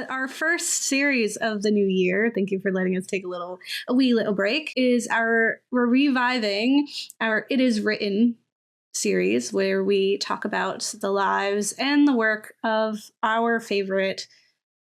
our first series of the new year, thank you for letting us take a wee little break, we're reviving our It Is Written series, where we talk about the lives and the work of our favorite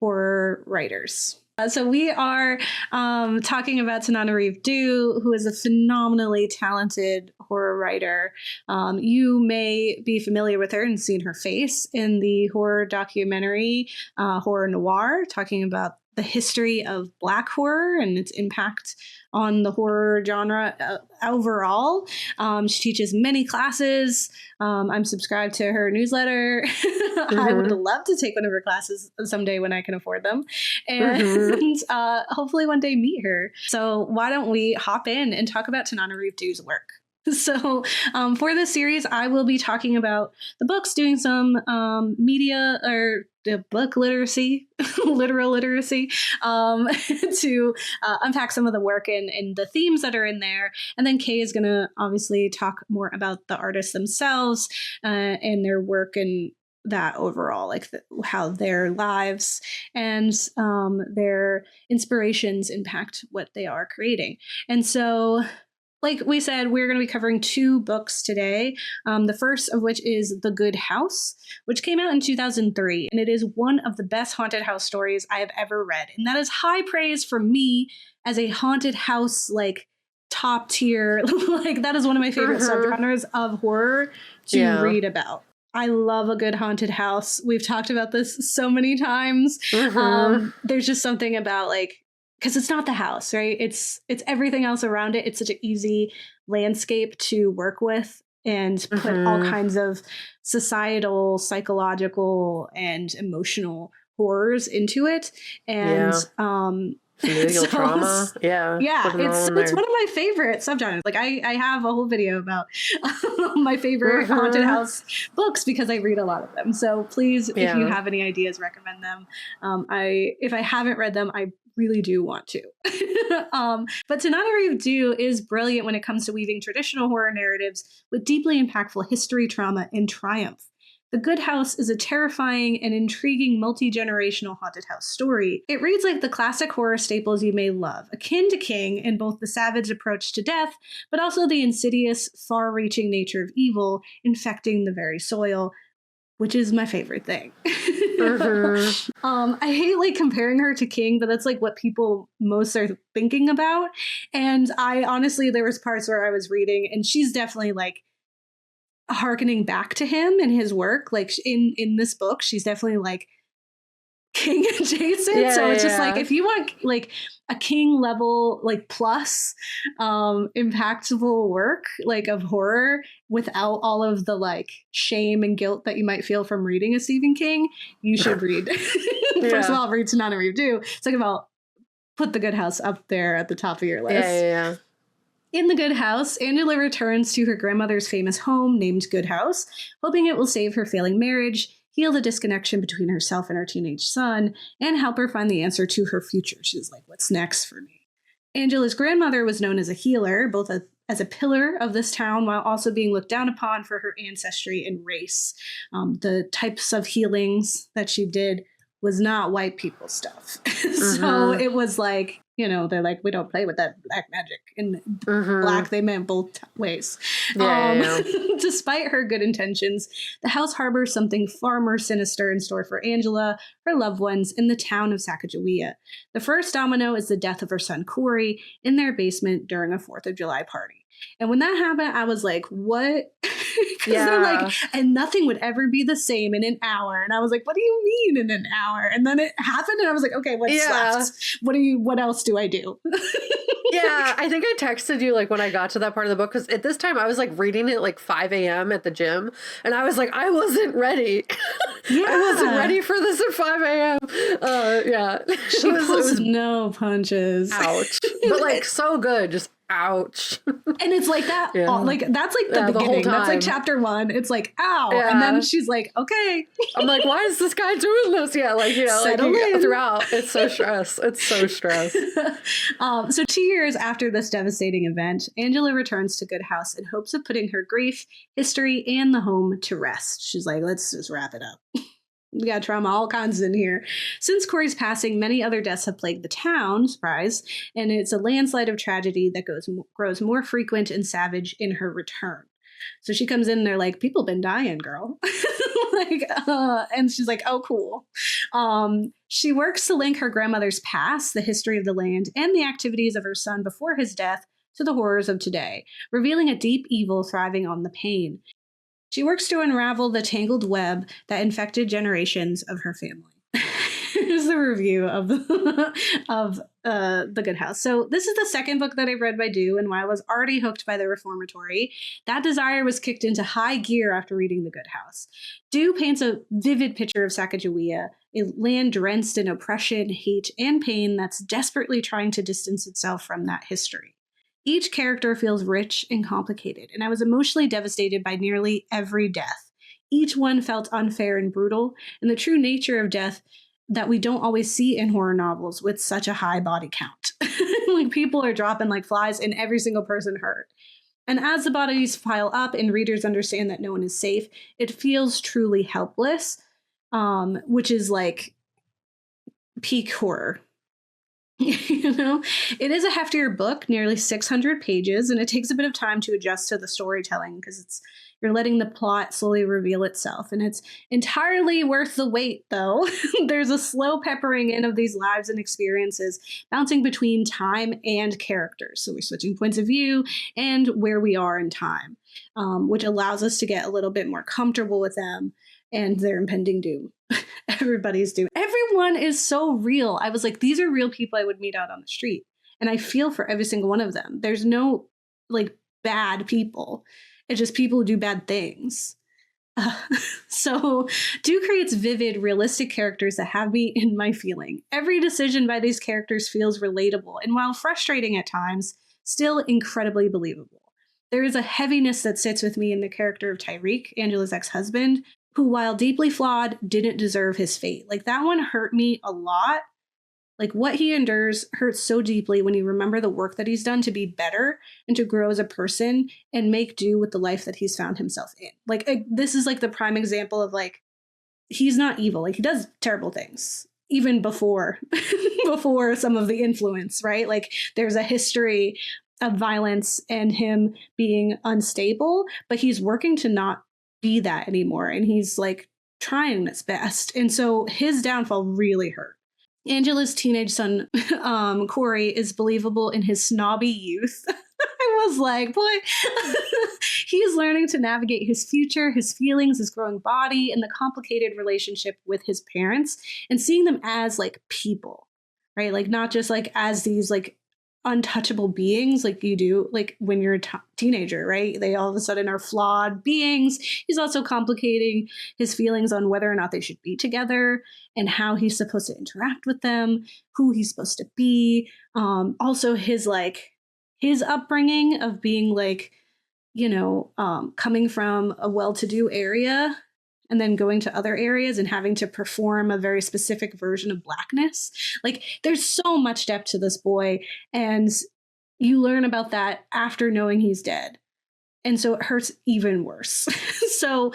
horror writers. So we are talking about Tananarive Due, who is a phenomenally talented horror writer. You may be familiar with her and seen her face in the horror documentary Horror Noir, talking about the history of Black horror and its impact on the horror genre overall. She teaches many classes. I'm subscribed to her newsletter. I would love to take one of her classes someday when I can afford them. And hopefully one day meet her. So why don't we hop in and talk about Tananarive Due's work? So for this series, I will be talking about the books, doing some media or book literacy, literal literacy, to unpack some of the work and the themes that are in there. And then Kay is going to obviously talk more about the artists themselves and their work and that overall, like how their lives and their inspirations impact what they are creating. And so, like we said, we're going to be covering 2 books today, the first of which is The Good House, which came out in 2003, and it is one of the best haunted house stories I have ever read. And that is high praise for me as a haunted house, like, top tier, like, that is one of my favorite subgenres of horror to read about. I love a good haunted house. We've talked about this so many times. There's just something about, like, because it's not the house, right? It's everything else around it. It's such an easy landscape to work with and put all kinds of societal, psychological, and emotional horrors into it. And familial trauma. It's one of my favorite subgenres. Like I have a whole video about my favorite haunted house books because I read a lot of them. So please, if you have any ideas, recommend them. If I haven't read them, I really do want to. But Tananarive Due is brilliant when it comes to weaving traditional horror narratives with deeply impactful history, trauma, and triumph. The Good House is a terrifying and intriguing multi-generational haunted house story. It reads like the classic horror staples you may love, akin to King in both the savage approach to death, but also the insidious, far-reaching nature of evil infecting the very soil, which is my favorite thing. I hate like comparing her to King, but that's like what people most are thinking about. And I honestly, there was parts where I was reading and she's definitely like hearkening back to him and his work. Like in this book, she's definitely like King adjacent. So it's just like, if you want like a King level, like plus impactful work like of horror without all of the like shame and guilt that you might feel from reading a Stephen King, you should read. First of all, read Tananarive Due. Second of all, put The Good House up there at the top of your list. In The Good House, Angela returns to her grandmother's famous home named Good House, hoping it will save her failing marriage, heal the disconnection between herself and her teenage son, and help her find the answer to her future. She's like, what's next for me? Angela's grandmother was known as a healer, both as a pillar of this town while also being looked down upon for her ancestry and race. The types of healings that she did was not white people stuff. So it was like, you know, they're like, we don't play with that black magic. And black, they meant both ways. Despite her good intentions, the house harbors something far more sinister in store for Angela, her loved ones, in the town of Sacagawea. The first domino is the death of her son, Corey, in their basement during a 4th of July party. And when that happened, I was like, what? They're like, and nothing would ever be the same in an hour. And I was like, what do you mean in an hour? And then it happened and I was like, okay, what's left? What else do I do? I think I texted you like when I got to that part of the book, because at this time I was like reading it like 5 a.m. at the gym, and I was like, I wasn't ready. I wasn't ready for this at 5 a.m. She pulls no punches. Ouch. But like so good, just ouch. And it's like that, like that's like the beginning. That's like chapter 1. It's like, ow. And then she's like, okay. I'm like, why is this guy doing this? Like, throughout. It's so stress. It's so stress. So 2 years after this devastating event, Angela returns to Good House in hopes of putting her grief, history, and the home to rest. She's like, let's just wrap it up. We got trauma, all kinds in here. Since Corey's passing, many other deaths have plagued the town, surprise, and it's a landslide of tragedy that grows more frequent and savage in her return. So she comes in and they're like, people been dying, girl. And she's like, oh, cool. She works to link her grandmother's past, the history of the land, and the activities of her son before his death to the horrors of today, revealing a deep evil thriving on the pain. She works to unravel the tangled web that infected generations of her family. Here's the review of The Good House. So this is the second book that I've read by Due, and while I was already hooked by the Reformatory, that desire was kicked into high gear after reading The Good House. Due paints a vivid picture of Sacagawea, a land drenched in oppression, hate, and pain that's desperately trying to distance itself from that history. Each character feels rich and complicated, and I was emotionally devastated by nearly every death. Each one felt unfair and brutal, and the true nature of death that we don't always see in horror novels with such a high body count. Like, people are dropping like flies and every single person hurt. And as the bodies pile up and readers understand that no one is safe, it feels truly helpless, which is like peak horror. It is a heftier book, nearly 600 pages, and it takes a bit of time to adjust to the storytelling because you're letting the plot slowly reveal itself, and it's entirely worth the wait, though. There's a slow peppering in of these lives and experiences, bouncing between time and characters. So we're switching points of view and where we are in time, which allows us to get a little bit more comfortable with them and their impending doom. Everybody's doom. Everyone is so real. I was like, these are real people I would meet out on the street. And I feel for every single one of them. There's no like bad people. It's just people who do bad things. So Due creates vivid, realistic characters that have me in my feeling. Every decision by these characters feels relatable, and while frustrating at times, still incredibly believable. There is a heaviness that sits with me in the character of Tyreek, Angela's ex-husband, who, while deeply flawed, didn't deserve his fate. Like, that one hurt me a lot. Like, what he endures hurts so deeply when you remember the work that he's done to be better and to grow as a person and make do with the life that he's found himself in. Like, this is like the prime example of like, he's not evil. Like, he does terrible things even before before some of the influence, right? Like, there's a history of violence and him being unstable, but he's working to not be that anymore, and he's like trying his best, and so his downfall really hurt. Angela's teenage son, Corey, is believable in his snobby youth. I was like, boy, he's learning to navigate his future, his feelings, his growing body, and the complicated relationship with his parents, and seeing them as like people, right? Like, not just like as these like untouchable beings like you do like when you're a teenager, right? They all of a sudden are flawed beings. He's also complicating his feelings on whether or not they should be together and how he's supposed to interact with them, who he's supposed to be. Also his upbringing of being like, coming from a well-to-do area and then going to other areas and having to perform a very specific version of Blackness. Like, there's so much depth to this boy, and you learn about that after knowing he's dead. And so it hurts even worse. So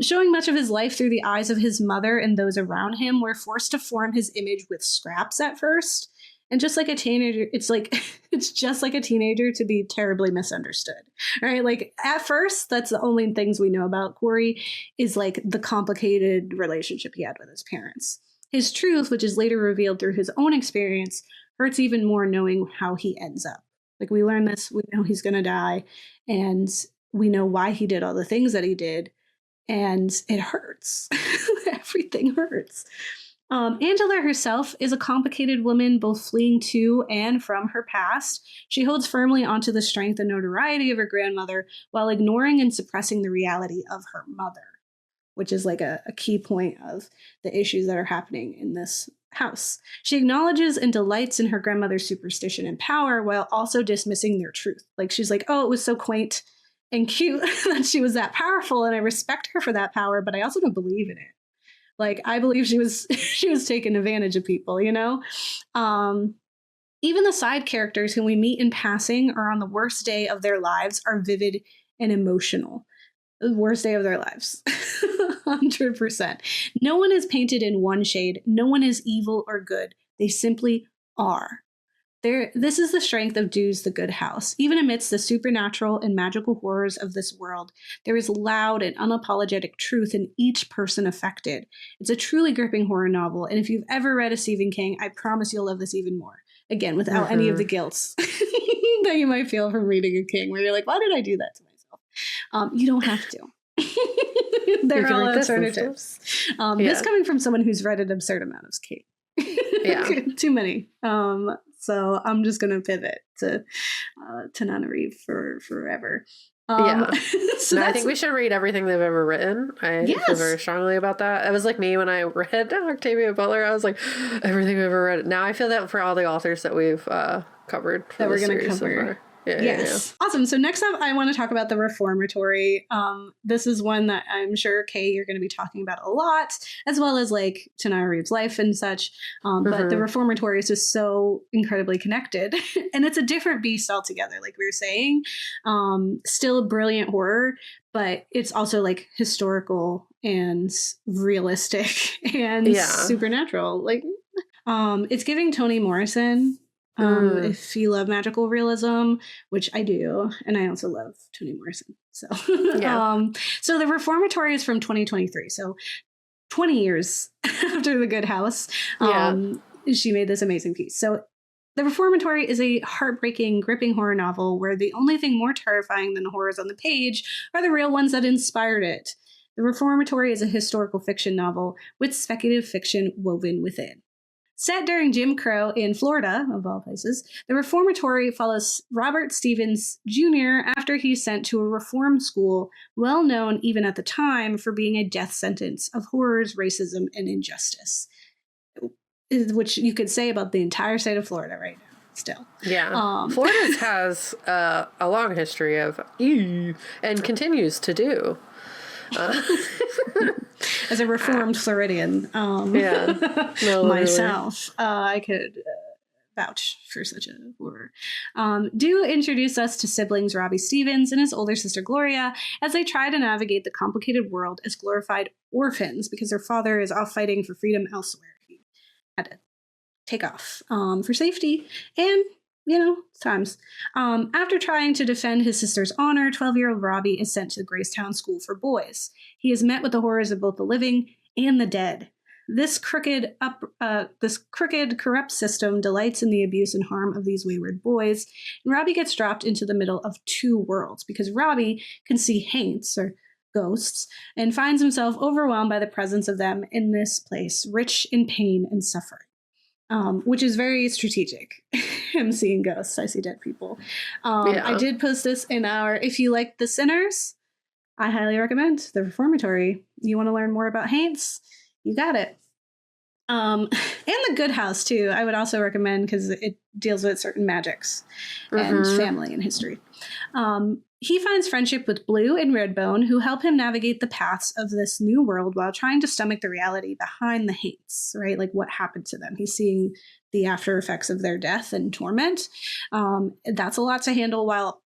showing much of his life through the eyes of his mother and those around him, we're forced to form his image with scraps at first. And just like a teenager, it's just like a teenager to be terribly misunderstood, right? Like, at first, that's the only things we know about Corey is like the complicated relationship he had with his parents. His truth, which is later revealed through his own experience, hurts even more knowing how he ends up. Like, we learn this, we know he's going to die, and we know why he did all the things that he did, and it hurts. Everything hurts. Angela herself is a complicated woman, both fleeing to and from her past. She holds firmly onto the strength and notoriety of her grandmother while ignoring and suppressing the reality of her mother, which is like a key point of the issues that are happening in this house. She acknowledges and delights in her grandmother's superstition and power while also dismissing their truth. Like, she's like, oh, it was so quaint and cute that she was that powerful, and I respect her for that power, but I also don't believe in it. Like, I believe she was taking advantage of people, Even the side characters whom we meet in passing or on the worst day of their lives are vivid and emotional. The worst day of their lives. 100%. No one is painted in one shade. No one is evil or good. They simply are. This is the strength of Due's The Good House. Even amidst the supernatural and magical horrors of this world, there is loud and unapologetic truth in each person affected. It's a truly gripping horror novel, and if you've ever read a Stephen King, I promise you'll love this even more. Again, without any of the guilt that you might feel from reading a King, where you're like, why did I do that to myself? You don't have to. There are all alternatives. This coming from someone who's read an absurd amount of King. Yeah. Too many. So I'm just going to pivot to Tananarive for forever. So I think we should read everything they've ever written. I feel very strongly about that. It was like me when I read Octavia Butler. I was like, everything we've ever read. Now I feel that for all the authors that we've covered. That we're going to cover. Yes. Awesome. So next up, I want to talk about the Reformatory. This is one that I'm sure, Kay, you're going to be talking about a lot, as well as like Tananarive's life and such. But the Reformatory is just so incredibly connected. And it's a different beast altogether, like we were saying. Still a brilliant horror, but it's also like historical and realistic and supernatural. Like, it's giving Toni Morrison. If you love magical realism, which I do, and I also love Toni Morrison. So, so the Reformatory is from 2023. So 20 years after The Good House, she made this amazing piece. So the Reformatory is a heartbreaking, gripping horror novel where the only thing more terrifying than the horrors on the page are the real ones that inspired it. The Reformatory is a historical fiction novel with speculative fiction woven within. Set during Jim Crow in Florida, of all places, the Reformatory follows Robert Stevens Jr. after he's sent to a reform school, well known even at the time for being a death sentence of horrors, racism, and injustice, which you could say about the entire state of Florida right now. Still. Yeah. Florida has a long history of and continues to do. As a reformed Floridian, myself, I could vouch for such a horror. Due introduce us to siblings Robbie Stevens and his older sister Gloria as they try to navigate the complicated world as glorified orphans because their father is off fighting for freedom elsewhere. He had to take off for safety and times. After trying to defend his sister's honor, 12-year-old Robbie is sent to the Gracetown School for Boys. He is met with the horrors of both the living and the dead. This crooked, corrupt system delights in the abuse and harm of these wayward boys, and Robbie gets dropped into the middle of two worlds because Robbie can see haints, or ghosts, and finds himself overwhelmed by the presence of them in this place, rich in pain and suffering. Which is very strategic. Him seeing ghosts. I see dead people. I did post this in our, if you like The Sinners, I highly recommend The Reformatory. You want to learn more about haints? You got it. And The Good House, too, I would also recommend because it deals with certain magics and family and history. He finds friendship with Blue and Redbone, who help him navigate the paths of this new world while trying to stomach the reality behind the hates, right? Like what happened to them. He's seeing the after effects of their death and torment. That's a lot to handle while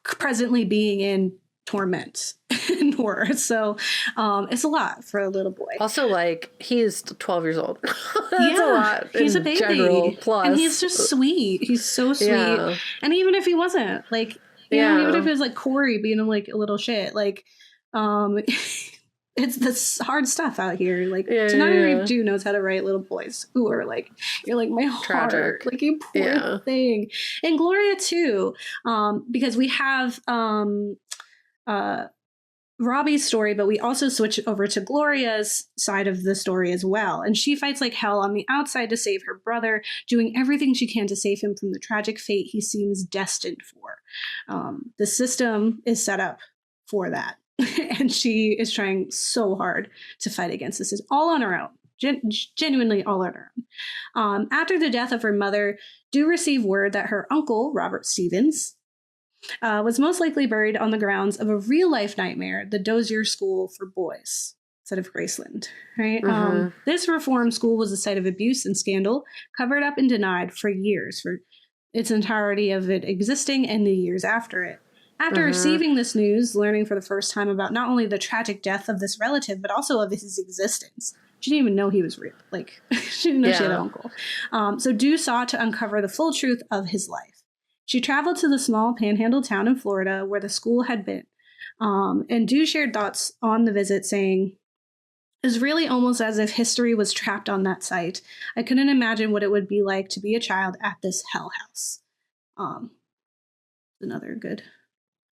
presently being in torment and horror. So it's a lot for a little boy. Also, like, he's 12 years old. That's a lot. He's a baby. General, plus. And he's just sweet. He's so sweet. Yeah. And even if he wasn't, like, even if it was like Corey being like a little shit, like, it's this hard stuff out here. Like, Tananarive Due knows how to write little boys who are like, you're like my heart, like you poor thing. And Gloria too, because we have Robbie's story, but we also switch over to Gloria's side of the story as well. And she fights like hell on the outside to save her brother, doing everything she can to save him from the tragic fate he seems destined for. The system is set up for that. And she is trying so hard to fight against this, is all on her own. Genuinely all on her own. After the death of her mother, Due receive word that her uncle, Robert Stevens, was most likely buried on the grounds of a real-life nightmare, the Dozier School for Boys, instead of Graceland, right? This reform school was a site of abuse and scandal, covered up and denied for years, for its entirety of it existing and the years after it. After receiving this news, learning for the first time about not only the tragic death of this relative, but also of his existence. She didn't even know he was real. Like, she didn't know she had an uncle. So Due sought to uncover the full truth of his life. She traveled to the small panhandle town in Florida where the school had been. And Due shared thoughts on the visit, saying, "It was really almost as if history was trapped on that site. I couldn't imagine what it would be like to be a child at this hell house." Another good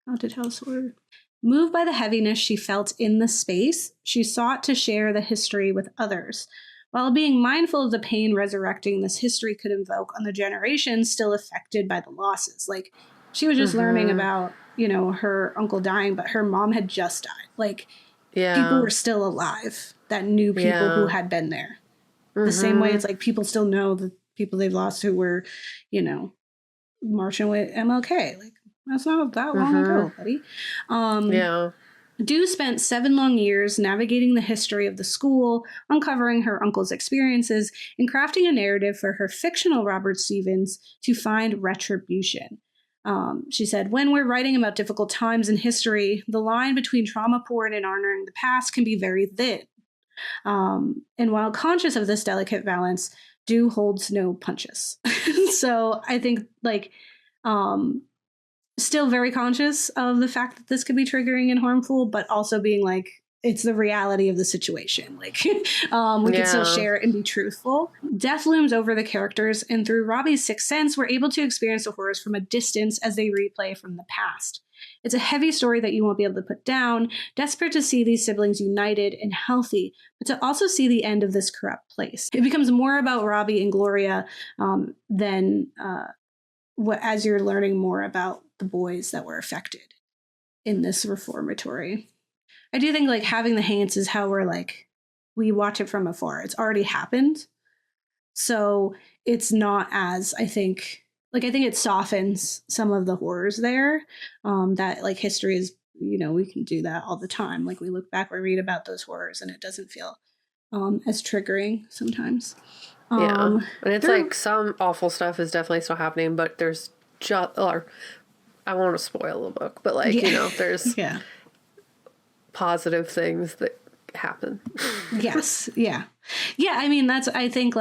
haunted house horror. Moved by the heaviness she felt in the space, she sought to share the history with others, while being mindful of the pain resurrecting this history could invoke on the generations still affected by the losses. Like, she was just learning about, her uncle dying, but her mom had just died. Like, people were still alive that knew people who had been there. The same way it's like people still know the people they've lost who were, marching with MLK. Like, that's not that long ago, buddy. Due spent 7 long years navigating the history of the school, uncovering her uncle's experiences, and crafting a narrative for her fictional Robert Stevens to find retribution. She said, "When we're writing about difficult times in history, the line between trauma porn and honoring the past can be very thin. And while conscious of this delicate balance, Due holds no punches." So I think, still very conscious of the fact that this could be triggering and harmful, but also being like, it's the reality of the situation. Like, we can still share it and be truthful. Death looms over the characters, and through Robbie's sixth sense, we're able to experience the horrors from a distance as they replay from the past. It's a heavy story that you won't be able to put down, desperate to see these siblings united and healthy, but to also see the end of this corrupt place. It becomes more about Robbie and Gloria than as you're learning more about the boys that were affected in this reformatory. I do think having the Haints is how we watch it from afar. It's already happened. So it's not as, I think it softens some of the horrors there. That history is, we can do that all the time. We look back, we read about those horrors, and it doesn't feel as triggering sometimes. And it's some awful stuff is definitely still happening, but there's I won't want to spoil the book, but there's positive things that happen. Yes. Yeah. Yeah. I mean, I think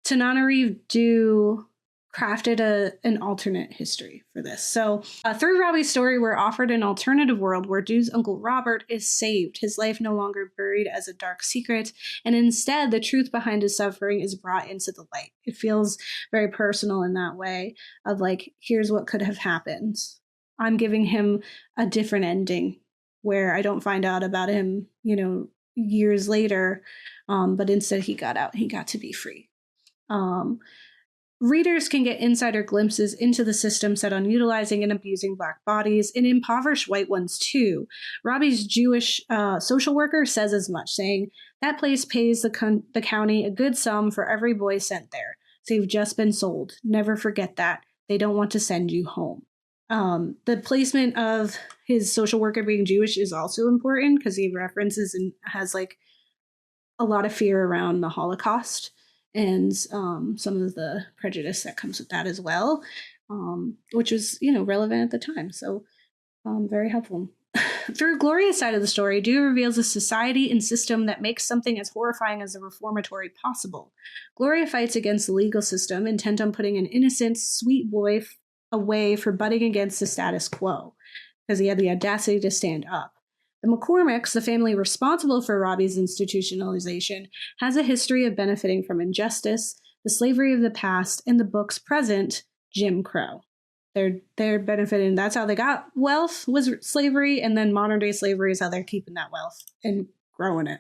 Tananarive Due crafted an alternate history for this. So through Robbie's story, we're offered an alternative world where Due's uncle Robert is saved, his life no longer buried as a dark secret, and instead the truth behind his suffering is brought into the light. It feels very personal in that way of here's what could have happened. I'm giving him a different ending where I don't find out about him, years later, but instead he got out, he got to be free. Readers can get insider glimpses into the system set on utilizing and abusing Black bodies, and impoverished white ones too. Robbie's Jewish social worker says as much, saying, "That place pays the county a good sum for every boy sent there. So you've just been sold. Never forget that. They don't want to send you home." The placement of his social worker being Jewish is also important because he references and has a lot of fear around the Holocaust and some of the prejudice that comes with that as well, which was, relevant at the time. So very helpful. Through Gloria's side of the story, Due reveals a society and system that makes something as horrifying as the reformatory possible. Gloria fights against the legal system, intent on putting an innocent, sweet boy away for butting against the status quo, because he had the audacity to stand up. The McCormicks, the family responsible for Robbie's institutionalization, has a history of benefiting from injustice, the slavery of the past, and the book's present, Jim Crow. They're benefiting. That's how they got wealth, was slavery, and then modern day slavery is how they're keeping that wealth and growing it.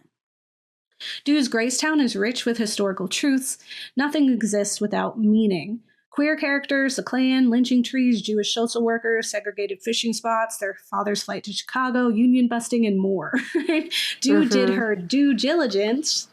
Due's Gracetown is rich with historical truths. Nothing exists without meaning. Queer characters, the Klan, lynching trees, Jewish social workers, segregated fishing spots, their father's flight to Chicago, union busting, and more. Due did her due diligence.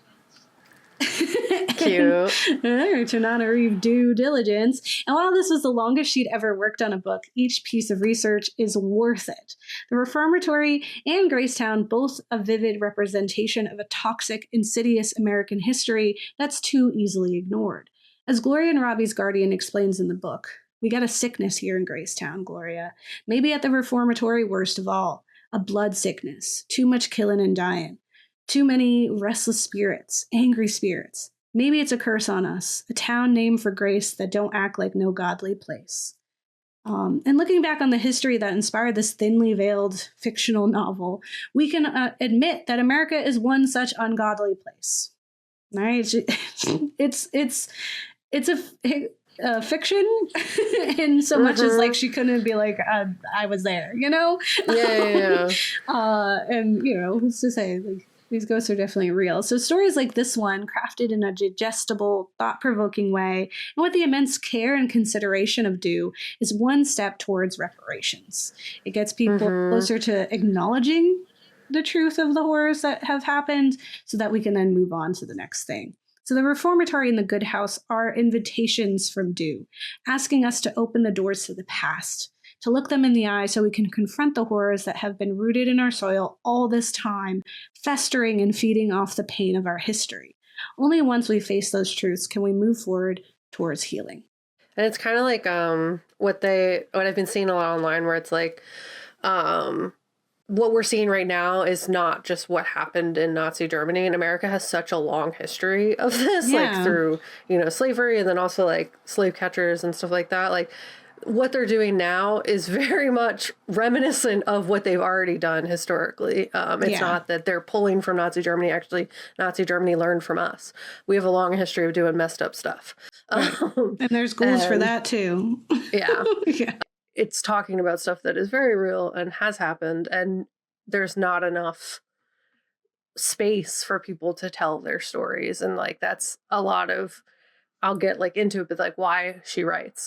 Cute. Tananarive due diligence. And while this was the longest she'd ever worked on a book, each piece of research is worth it. The Reformatory and Gracetown, both a vivid representation of a toxic, insidious American history that's too easily ignored. As Gloria and Robbie's guardian explains in the book, We got a sickness here in Gracetown, Gloria. Maybe at the Reformatory, worst of all, a blood sickness, too much killing and dying, too many restless spirits, angry spirits. Maybe it's a curse on us, a town named for grace that don't act like no godly place. And looking back on the history that inspired this thinly veiled fictional novel, we can admit that America is one such ungodly place. Right? It's a fiction, in so much as like she couldn't be like I was there, you know. Yeah. And you know, who's to say, like, these ghosts are definitely real. So stories like this one, crafted in a digestible, thought-provoking way, and with the immense care and consideration of Due, is one step towards reparations. It gets people closer to acknowledging the truth of the horrors that have happened so that we can then move on to the next thing. So the Reformatory and the Good House are invitations from Due, asking us to open the doors to the past, to look them in the eye so we can confront the horrors that have been rooted in our soil all this time, festering and feeding off the pain of our history. Only once we face those truths can we move forward towards healing. And it's kind of like what I've been seeing a lot online, where it's like what we're seeing right now is not just what happened in Nazi Germany. And America has such a long history of this, like through, slavery, and then also like slave catchers and stuff like that. Like, what they're doing now is very much reminiscent of what they've already done historically. It's not that they're pulling from Nazi Germany. Actually, Nazi Germany learned from us. We have a long history of doing messed up stuff. Right. And there's Ghouls for that too. Yeah. Yeah. It's talking about stuff that is very real and has happened. And there's not enough space for people to tell their stories. And like, that's a lot of, I'll get like into it, but like why she writes.